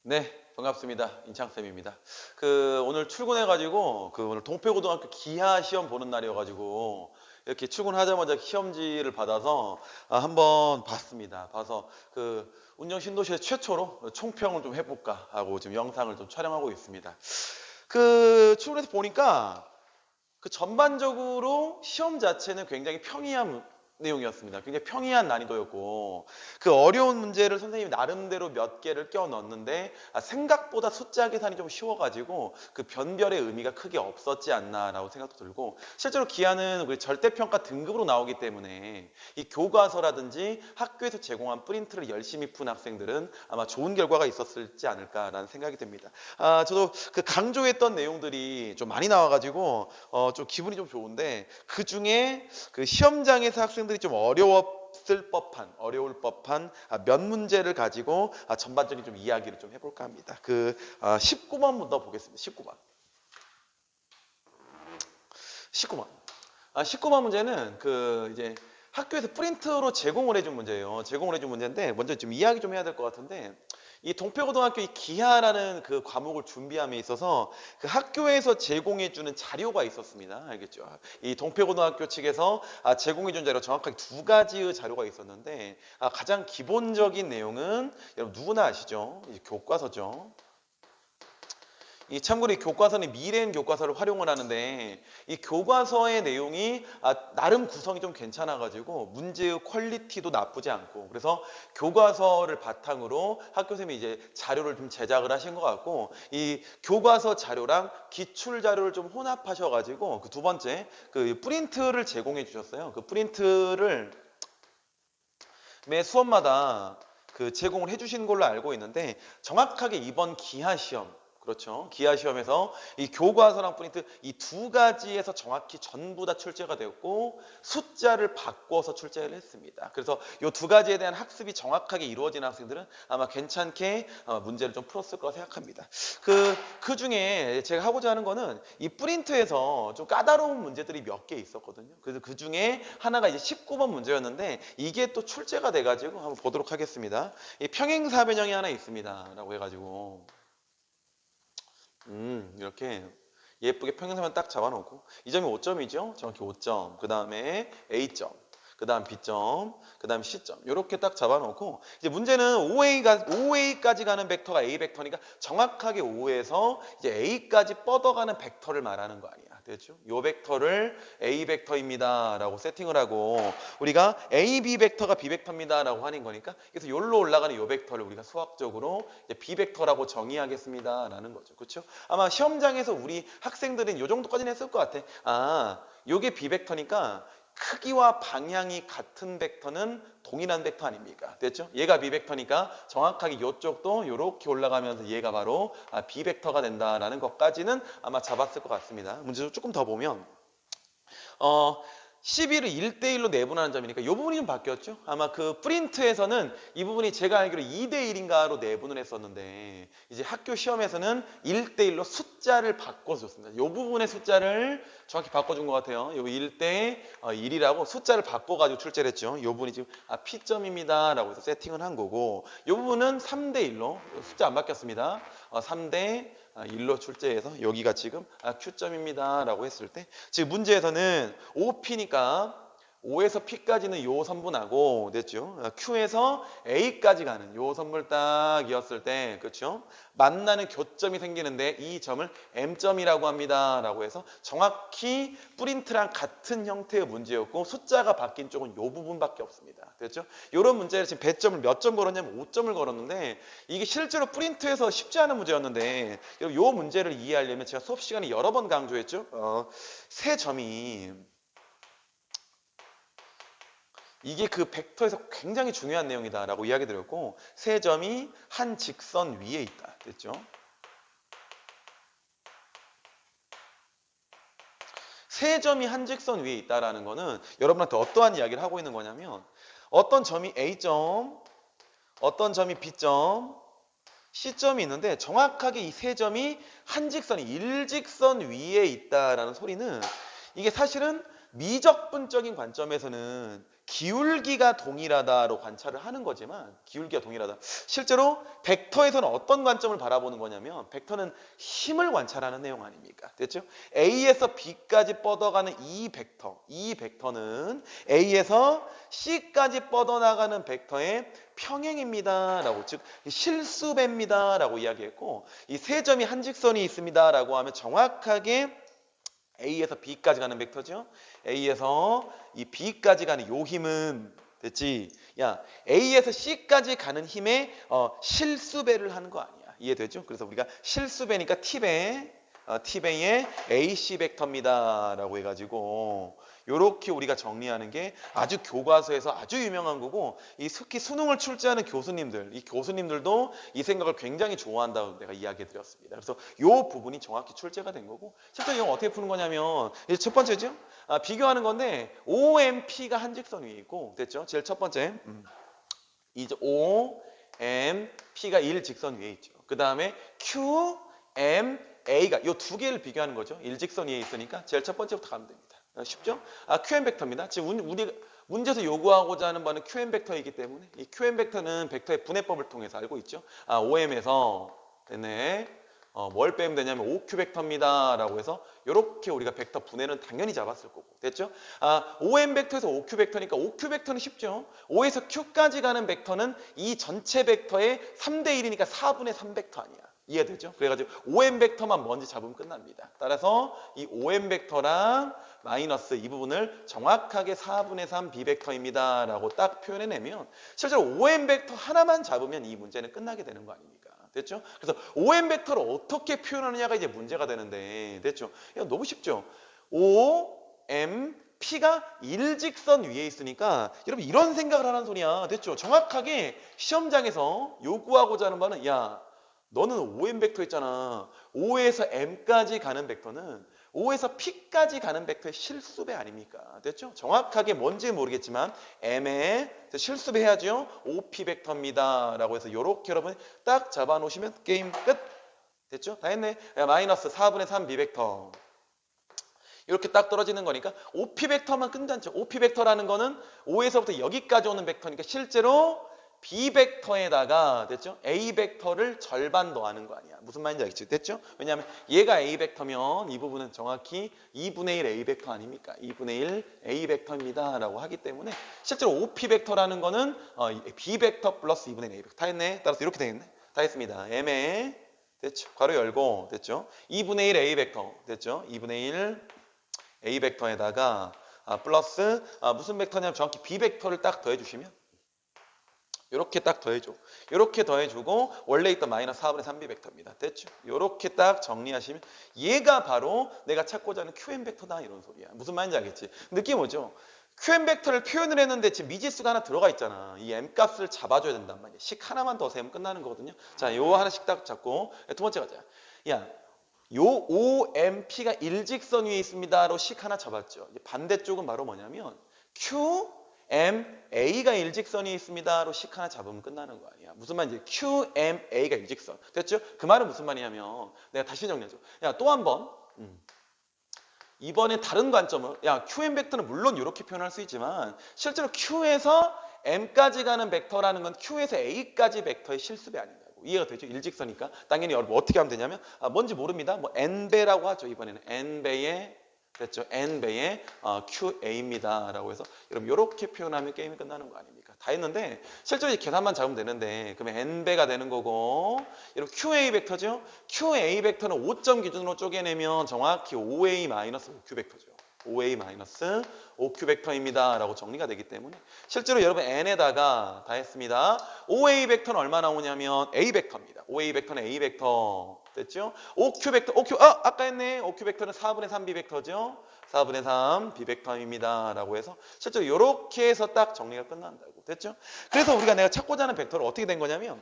네, 반갑습니다. 인창쌤입니다. 오늘 출근해가지고, 오늘 동패고등학교 기하 시험 보는 날이어가지고, 이렇게 출근하자마자 시험지를 받아서, 한번 봤습니다. 봐서, 운영 신도시에 최초로 총평을 좀 해볼까 하고 지금 영상을 좀 촬영하고 있습니다. 출근해서 보니까, 전반적으로 시험 자체는 굉장히 평이한 내용이었습니다. 굉장히 평이한 난이도였고 어려운 문제를 선생님이 나름대로 몇 개를 껴 넣었는데 생각보다 숫자 계산이 좀 쉬워가지고 변별의 의미가 크게 없었지 않나라고 생각도 들고 실제로 기하는 절대평가 등급으로 나오기 때문에 이 교과서라든지 학교에서 제공한 프린트를 열심히 푼 학생들은 아마 좋은 결과가 있었을지 않을까라는 생각이 듭니다. 저도 강조했던 내용들이 좀 많이 나와가지고 좀 기분이 좀 좋은데 그 중에 시험장에서 학생들이 좀 어려울 법한 몇 문제를 가지고 전반적인 좀 이야기를 좀 해볼까 합니다. 19번부터 보겠습니다. 19번. 19번. 19번 문제는 이제 학교에서 프린트로 제공을 해준 문제예요. 제공을 해준 문제인데 먼저 좀 이야기 좀 해야 될 것 같은데 이 동패고등학교 이 기하라는 과목을 준비함에 있어서 학교에서 제공해주는 자료가 있었습니다. 알겠죠? 이 동패고등학교 측에서 제공해준 자료 정확하게 두 가지의 자료가 있었는데 가장 기본적인 내용은 여러분 누구나 아시죠? 이 교과서죠. 참고로 이 교과서는 미래엔 교과서를 활용을 하는데 이 교과서의 내용이 나름 구성이 좀 괜찮아가지고 문제의 퀄리티도 나쁘지 않고 그래서 교과서를 바탕으로 학교 선생님이 이제 자료를 좀 제작을 하신 것 같고 이 교과서 자료랑 기출 자료를 좀 혼합하셔가지고 두 번째 프린트를 제공해 주셨어요. 프린트를 매 수업마다 제공을 해주신 걸로 알고 있는데 정확하게 이번 기하 시험 그렇죠. 기하 시험에서 이 교과서랑 프린트 이 두 가지에서 정확히 전부 다 출제가 되었고 숫자를 바꿔서 출제를 했습니다. 그래서 이 두 가지에 대한 학습이 정확하게 이루어진 학생들은 아마 괜찮게 문제를 좀 풀었을 거라 생각합니다. 그 중에 제가 하고자 하는 거는 이 프린트에서 좀 까다로운 문제들이 몇 개 있었거든요. 그래서 그 중에 하나가 이제 19번 문제였는데 이게 또 출제가 돼가지고 한번 보도록 하겠습니다. 이 평행사 변형이 하나 있습니다. 라고 해가지고 이렇게 예쁘게 평행사면 딱 잡아놓고 이 점이 5점이죠. 정확히 5점. 그 다음에 A점. 그 다음 B점. 그 다음 C점. 이렇게 딱 잡아놓고 이제 문제는 OA까지 가는 벡터가 A 벡터니까 정확하게 O에서 이제 A까지 뻗어가는 벡터를 말하는 거 아니야. 됐죠? 요 벡터를 A 벡터입니다. 라고 세팅을 하고 우리가 A, B 벡터가 B 벡터입니다. 라고 하는 거니까 그래서 여기로 올라가는 요 벡터를 우리가 수학적으로 이제 B 벡터라고 정의하겠습니다. 라는 거죠. 그렇죠? 아마 시험장에서 우리 학생들은 요 정도까지는 했을 것 같아. 요게 B 벡터니까 크기와 방향이 같은 벡터는 동일한 벡터 아닙니까? 됐죠? 얘가 B 벡터니까 정확하게 이쪽도 이렇게 올라가면서 얘가 바로 B 벡터가 된다라는 것까지는 아마 잡았을 것 같습니다. 문제도 조금 더 보면 12를 1대1로 내분하는 점이니까 이 부분이 좀 바뀌었죠. 아마 프린트에서는 이 부분이 제가 알기로 2대1인가로 내분을 했었는데 이제 학교 시험에서는 1대1로 숫자를 바꿔서 줬습니다. 이 부분의 숫자를 정확히 바꿔준 것 같아요. 여기 1대 1이라고 숫자를 바꿔가지고 출제를 했죠. 이 부분이 지금 P점입니다 라고 해서 세팅을 한 거고 이 부분은 3대1로 숫자 안 바뀌었습니다. 3대 1로 출제해서 여기가 지금 Q점입니다 라고 했을 때 지금 문제에서는 OP니까 O에서 P까지는 요 선분하고 됐죠? Q에서 A까지 가는 요 선분 딱이었을 때 그렇죠? 만나는 교점이 생기는데 이 점을 M점이라고 합니다 라고 해서 정확히 프린트랑 같은 형태의 문제였고 숫자가 바뀐 쪽은 요 부분밖에 없습니다. 됐죠? 이런 문제를 지금 배점을 몇 점 걸었냐면 5점을 걸었는데 이게 실제로 프린트에서 쉽지 않은 문제였는데 요 문제를 이해하려면 제가 수업 시간에 여러 번 강조했죠? 세 점이 이게 벡터에서 굉장히 중요한 내용이다라고 이야기 드렸고 세 점이 한 직선 위에 있다. 됐죠? 세 점이 한 직선 위에 있다라는 거는 여러분한테 어떠한 이야기를 하고 있는 거냐면 어떤 점이 A점, 어떤 점이 B점, C점이 있는데 정확하게 이 세 점이 한 직선이 일직선 위에 있다라는 소리는 이게 사실은 미적분적인 관점에서는 기울기가 동일하다로 관찰을 하는 거지만 기울기가 동일하다. 실제로 벡터에서는 어떤 관점을 바라보는 거냐면 벡터는 힘을 관찰하는 내용 아닙니까? 됐죠? A에서 B까지 뻗어가는 이 벡터는 A에서 C까지 뻗어나가는 벡터의 평행입니다. 라고 즉 실수배입니다. 라고 이야기했고 이 세 점이 한 직선이 있습니다. 라고 하면 정확하게 A에서 B까지 가는 벡터죠. A에서 이 B까지 가는 요 힘은 됐지? 야, A에서 C까지 가는 힘의 실수배를 하는 거 아니야. 이해되죠? 그래서 우리가 실수배니까 T배의 AC 벡터입니다. 라고 해가지고 요렇게 우리가 정리하는 게 아주 교과서에서 아주 유명한 거고 이 특히 수능을 출제하는 교수님들, 이 교수님들도 이 생각을 굉장히 좋아한다고 내가 이야기 드렸습니다. 그래서 요 부분이 정확히 출제가 된 거고 실제 이거 어떻게 푸는 거냐면 이제 첫 번째죠. 비교하는 건데 OMP가 한 직선 위에 있고 됐죠? 제일 첫 번째 이제 OMP가 일직선 위에 있죠. 그 다음에 QMA가 요 두 개를 비교하는 거죠. 일직선 위에 있으니까 제일 첫 번째부터 가면 됩니다. 쉽죠? QM 벡터입니다. 지금 우리 문제에서 요구하고자 하는 바는 QM 벡터이기 때문에 이 QM 벡터는 벡터의 분해법을 통해서 알고 있죠. OM에서 됐네. 뭘 빼면 되냐면 OQ 벡터입니다. 라고 해서 이렇게 우리가 벡터 분해는 당연히 잡았을 거고 됐죠? OM 벡터에서 OQ 벡터니까 OQ 벡터는 쉽죠. O에서 Q까지 가는 벡터는 이 전체 벡터의 3대 1이니까 4분의 3 벡터 아니야. 이해되죠? 그래가지고 OM 벡터만 먼저 잡으면 끝납니다. 따라서 이 OM 벡터랑 마이너스 이 부분을 정확하게 4분의 3 B벡터입니다. 라고 딱 표현해내면 실제로 OM 벡터 하나만 잡으면 이 문제는 끝나게 되는 거 아닙니까? 됐죠? 그래서 OM 벡터를 어떻게 표현하느냐가 이제 문제가 되는데 됐죠? 야, 너무 쉽죠? OM P가 일직선 위에 있으니까 여러분 이런 생각을 하라는 소리야. 됐죠? 정확하게 시험장에서 요구하고자 하는 바는 야 너는 OM 벡터 있잖아. O에서 M까지 가는 벡터는 O에서 P까지 가는 벡터의 실수배 아닙니까? 됐죠? 정확하게 뭔지 모르겠지만 M의 실수배 해야죠. OP 벡터입니다. 라고 해서 이렇게 여러분 딱 잡아놓으시면 게임 끝. 됐죠? 다 했네. 야, 마이너스 4분의 3 B 벡터. 이렇게 딱 떨어지는 거니까 OP 벡터만 끝났죠. OP 벡터라는 거는 O에서부터 여기까지 오는 벡터니까 실제로 B 벡터에다가 됐죠? A 벡터를 절반 더하는 거 아니야. 무슨 말인지 알겠지? 됐죠? 왜냐하면 얘가 A 벡터면 이 부분은 정확히 2분의 1 A 벡터 아닙니까? 2분의 1 A 벡터입니다. 라고 하기 때문에 실제로 OP 벡터라는 거는 B 벡터 플러스 2분의 1 A 벡터. 다 했네? 따라서 이렇게 되겠네? 다 했습니다. M에 됐죠? 괄호 열고 됐죠? 2분의 1 A 벡터 됐죠? 2분의 1 A 벡터에다가 플러스 무슨 벡터냐면 정확히 B 벡터를 딱 더해주시면 이렇게 딱 더해줘. 이렇게 더해주고 원래 있던 마이너스 4분의 3B 벡터입니다. 됐죠? 이렇게 딱 정리하시면 얘가 바로 내가 찾고자 하는 QM 벡터다 이런 소리야. 무슨 말인지 알겠지? 느낌 오죠? QM 벡터를 표현을 했는데 지금 미지수가 하나 들어가 있잖아. 이 M 값을 잡아줘야 된단 말이야. 식 하나만 더 세면 끝나는 거거든요. 자, 요 하나씩 딱 잡고 두 번째 가자. 야, 요 OMP가 일직선 위에 있습니다로 식 하나 잡았죠. 반대쪽은 바로 뭐냐면 QMA가 일직선이 있습니다로 식 하나 잡으면 끝나는 거 아니야. 무슨 말인지 QMA가 일직선. 됐죠? 그 말은 무슨 말이냐면 내가 다시 정리해줘. 야, 또 한 번. 이번에 다른 관점을 야 QM 벡터는 물론 이렇게 표현할 수 있지만 실제로 Q에서 M까지 가는 벡터라는 건 Q에서 A까지 벡터의 실수배 아닌가요? 이해가 되죠? 일직선이니까. 당연히 여러분 어떻게 하면 되냐면 뭔지 모릅니다. 뭐 N배라고 하죠. 이번에는 N배의 됐죠? N배의 QA입니다. 라고 해서 여러분 이렇게 표현하면 게임이 끝나는 거 아닙니까? 다 했는데 실제로 이제 계산만 잡으면 되는데 그러면 N배가 되는 거고 여러분 QA 벡터죠? QA 벡터는 5점 기준으로 쪼개내면 정확히 OA-OQ 벡터죠. OA-OQ 벡터입니다. 라고 정리가 되기 때문에 실제로 여러분 N에다가 다 했습니다. OA 벡터는 얼마 나오냐면 A 벡터입니다. OA 벡터는 A 벡터. 됐죠? OQ 벡터, 아까 했네. OQ 벡터는 4분의 3 B 벡터죠? 4분의 3 B 벡터입니다. 라고 해서 실제로 이렇게 해서 딱 정리가 끝난다고. 됐죠? 그래서 우리가 내가 찾고자 하는 벡터를 어떻게 된 거냐면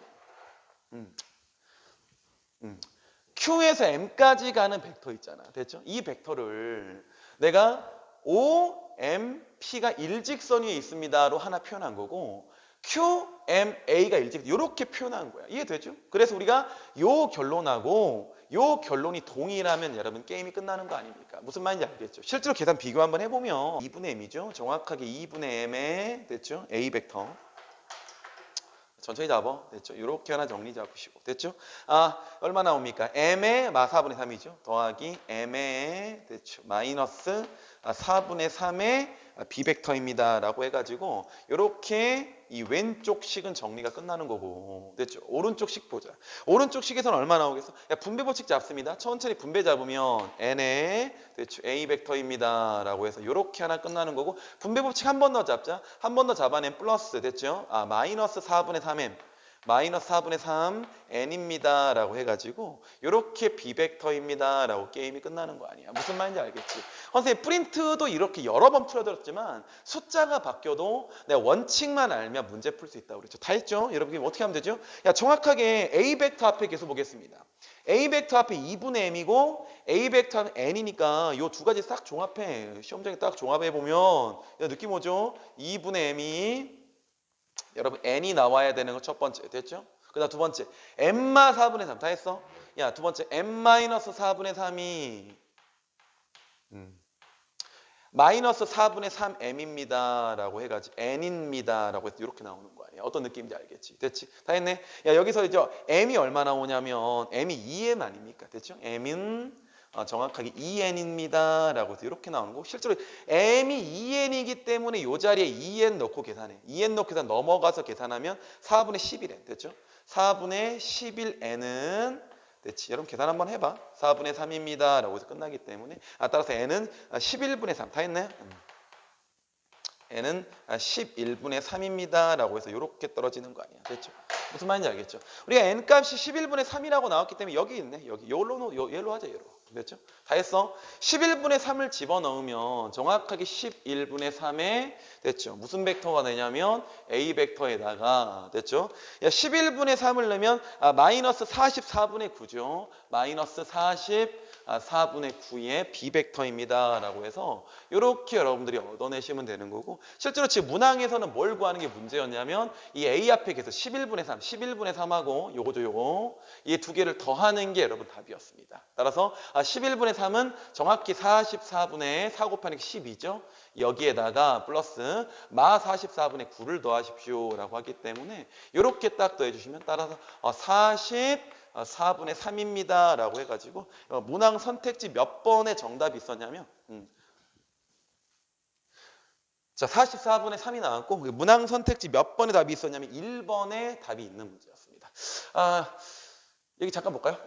Q에서 M까지 가는 벡터 있잖아. 됐죠? 이 벡터를 내가 OMP가 일직선 위에 있습니다로 하나 표현한 거고 QMA가 일직선 이렇게 표현한 거야. 이해되죠? 그래서 우리가 요 결론하고 요 결론이 동일하면 여러분 게임이 끝나는 거 아닙니까? 무슨 말인지 알겠죠? 실제로 계산 비교 한번 해보면 2분의 m이죠. 정확하게 2분의 m에 됐죠? a 벡터 천천히 잡아. 됐죠? 이렇게 하나 정리 잡으시고. 됐죠? 얼마 나옵니까? m의 4분의 3이죠. 더하기 m의 됐죠? 마이너스 4분의 3의 b벡터입니다. 라고 해가지고 이렇게 이 왼쪽 식은 정리가 끝나는 거고. 됐죠? 오른쪽 식 보자. 오른쪽 식에서는 얼마 나오겠어? 야, 분배 법칙 잡습니다. 천천히 분배 잡으면 n의 됐죠? a 벡터입니다. 라고 해서 이렇게 하나 끝나는 거고. 분배 법칙 한 번 더 잡자. 한 번 더 잡아낸 플러스. 됐죠? 마이너스 4분의 3m. 마이너스 4분의 3 n입니다 라고 해가지고 이렇게 b벡터입니다 라고 게임이 끝나는 거 아니야. 무슨 말인지 알겠지? 선생님 프린트도 이렇게 여러 번 풀어드렸지만 숫자가 바뀌어도 내가 원칙만 알면 문제 풀 수 있다고 그랬죠. 다 했죠? 여러분 어떻게 하면 되죠? 야, 정확하게 a 벡터 앞에 계속 보겠습니다. a 벡터 앞에 2분의 m이고 a 벡터는 n이니까 이 두 가지 싹 종합해. 시험장에 딱 종합해 보면 느낌 오죠? 2분의 m이 여러분 n이 나와야 되는 거 첫 번째 됐죠? 그 다음 두 번째 m마 4분의 3 다 했어? 야, 두 번째 m-4분의 3이 마이너스 4분의 3m입니다 라고 해가지고 n입니다 라고 해서 이렇게 나오는 거 아니야. 어떤 느낌인지 알겠지? 됐지? 다 했네? 야, 여기서 이제 m이 얼마 나오냐면 m이 2m 아닙니까? 됐죠? m은 정확하게 2n입니다 라고 해서 이렇게 나오는 거. 실제로 m이 2n이기 때문에 이 자리에 2n 넣고 계산해. 2n 넣고 계산 넘어가서 계산하면 4분의 11n 됐죠? 4분의 11n은 됐지? 여러분 계산 한번 해봐. 4분의 3입니다 라고 해서 끝나기 때문에 따라서 n은 11분의 3 다 했나요? n은 11분의 3입니다 라고 해서 이렇게 떨어지는 거 아니야. 됐죠? 무슨 말인지 알겠죠? 우리가 n값이 11분의 3이라고 나왔기 때문에 여기 있네. 여기 얘로 하자. 얘로. 됐죠? 다 했어? 11분의 3을 집어넣으면 정확하게 11분의 3에 됐죠? 무슨 벡터가 되냐면 a 벡터에다가 됐죠? 야, 11분의 3을 넣으면 마이너스 44분의 9죠. 마이너스 44분의 9의 b 벡터입니다 라고 해서 이렇게 여러분들이 얻어내시면 되는 거고, 실제로 지금 문항에서는 뭘 구하는 게 문제였냐면 이 a 앞에 계속 11분의 3, 11분의 3하고 요거죠, 요거 이 두 개를 더하는 게 여러분 답이었습니다. 따라서 11분의 3은 정확히 44분의 4 곱하기 12죠. 여기에다가 플러스 마 44분의 9를 더하십시오 라고 하기 때문에 이렇게 딱 더해주시면 따라서 44분의 3입니다 라고 해가지고 문항 선택지 몇 번의 정답이 있었냐면 자, 44분의 3이 나왔고 문항 선택지 몇 번의 답이 있었냐면 1번의 답이 있는 문제였습니다. 여기 잠깐 볼까요?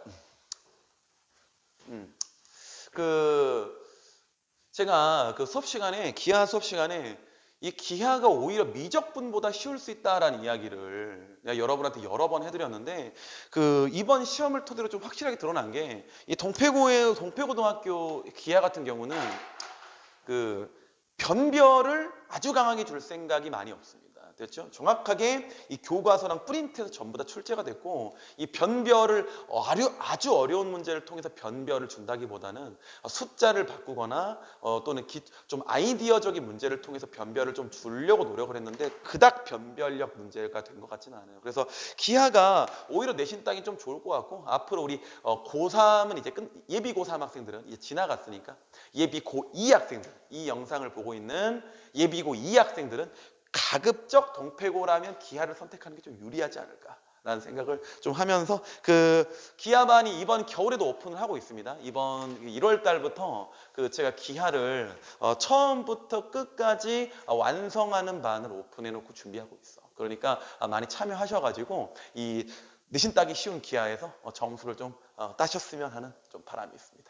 제가 그 수업 시간에 기하 수업 시간에 이 기하가 오히려 미적분보다 쉬울 수 있다라는 이야기를 내가 여러분한테 여러 번 해드렸는데 이번 시험을 토대로 좀 확실하게 드러난 게 이 동패고등학교 기하 같은 경우는 변별을 아주 강하게 줄 생각이 많이 없습니다. 됐죠? 정확하게 이 교과서랑 프린트에서 전부 다 출제가 됐고 이 변별을 아주 어려운 문제를 통해서 변별을 준다기보다는 숫자를 바꾸거나 또는 좀 아이디어적인 문제를 통해서 변별을 좀 주려고 노력을 했는데 그닥 변별력 문제가 된 것 같지는 않아요. 그래서 기하가 오히려 내신 땅이 좀 좋을 것 같고 앞으로 우리 고3은 이제 예비 고3 학생들은 이제 지나갔으니까 예비 고2 학생들 이 영상을 보고 있는 예비 고2 학생들은 가급적 동패고라면 기하를 선택하는 게 좀 유리하지 않을까라는 생각을 좀 하면서 기하반이 이번 겨울에도 오픈을 하고 있습니다. 이번 1월 달부터 제가 기하를 처음부터 끝까지 완성하는 반을 오픈해 놓고 준비하고 있어. 그러니까 많이 참여하셔가지고 이 내신 따기 쉬운 기하에서 점수를 좀 따셨으면 하는 좀 바람이 있습니다.